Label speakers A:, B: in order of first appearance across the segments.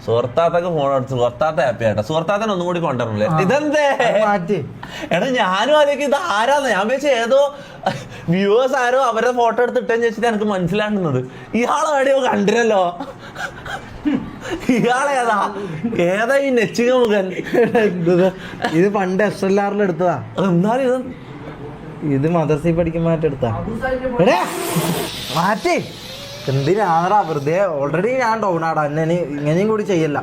A: സുഹൃത്താത്തൊക്കെ phone അടിച്ചു. സുഹൃത്താത്ത happy ആയിട്ടാ. സുഹൃത്താത്തനെ ഒന്നും കൂടി കൊണ്ടുവരണില്ലേ? ഇതെന്തേ എടാ ഞാനും അതിലേക്ക് ഇത് ആരാന്ന് ഞാൻ വെച്ചാൽ ഏതോ വ്യൂവേഴ്സ് ആരോ അവരുടെ ഫോട്ടോ എടുത്തിട്ടെന്ന് വെച്ചിട്ട് എനിക്ക് മനസ്സിലാകുന്നത് ഇയാളെ എവിടെയോ കണ്ടിരല്ലോ. ഇയാളേതാ ഏതാ ഈ നെച്ചിക മുഖൻ?
B: ഇത് പണ്ട് SLR എടുത്തതാ.
A: എന്നാലും
B: ഇത് മദർസി പഠിക്കുമ്പോ എടുത്താ മാറ്റി. എന്തിനാ വെറുതെ? ഓൾറെഡി ഞാൻ ഡൗൺ ആടാ. എന്നെ ഇങ്ങനെയും കൂടി ചെയ്യല്ല.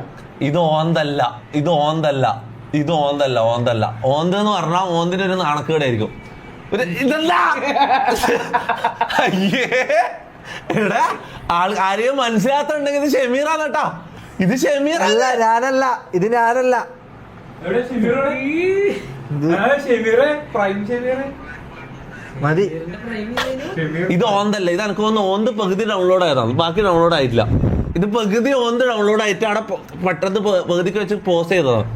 A: ഇത് ഓന്തല്ല, ഇത് ഓന്തല്ല, ഇത് ഓന്തല്ല, ഓന്തല്ല. ഓന്തെന്ന് പറഞ്ഞാൽ ഓന്തിന് ഒരു നാണക്കേടായിരിക്കും. ഇതെന്താ അയ്യേ എടാ ആരെയും മനസ്സിലാത്തുണ്ടെങ്കിൽ ഇത് ഷെമീറാണ് കേട്ടാ. ഇത് ഷെമീർ
B: അല്ല, ഞാനല്ല. ഇത് ഞാനല്ല. മതി.
A: ഇത് ഓന്തല്ല. ഇത് എനിക്ക് തോന്നുന്നു ഓന്ത് പകുതി ഡൗൺലോഡ് ആയതാണ്, ബാക്കി ഡൗൺലോഡ് ആയിട്ടില്ല. ഇത് പകുതി ഓന്ത് ഡൗൺലോഡ് ആയിട്ട് അവിടെ പെട്ടെന്ന് പകുതിക്ക് വെച്ച് പോസ്റ്റ് ചെയ്തതാണ്.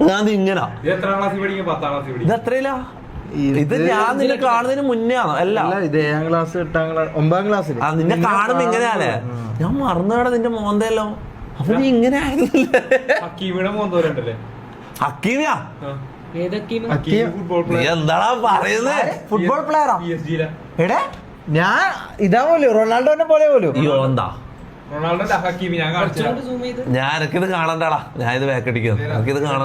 A: ഞാൻ ഇങ്ങനെ ഇത് എത്രയില്ല? ഇത് ഞാൻ നിന്നെ കാണുന്നതിന് മുന്നേ ആണ്. അല്ല,
B: ഇത് 7ാം ക്ലാസ് 8ാം ക്ലാസ് 9ാം ക്ലാസ്സിൽ
A: നിന്നെ കാണുമ്പോ ഇങ്ങനെയാണേ. ഞാൻ മറന്നുകട നിന്റെ മോന്തല്ലോ. അപ്പൊ നീ ഇങ്ങനെ ആയിരുന്നില്ലേ? ഹക്കീമിയാ? എന്താടാ പറയുന്നത്?
B: ഫുട്ബോൾ പ്ലെയറാ. എടാ ഞാൻ ഇതാ പോലും റൊണാൾഡോനെ പോലെ പോലും.
A: ഈ ഓന്താ ഞാൻ എനിക്കിത് കാണണ്ടാടാ. ഞാൻ ഇത് ബാക്കടിക്കുന്നു. എനിക്കിത് കാണാൻ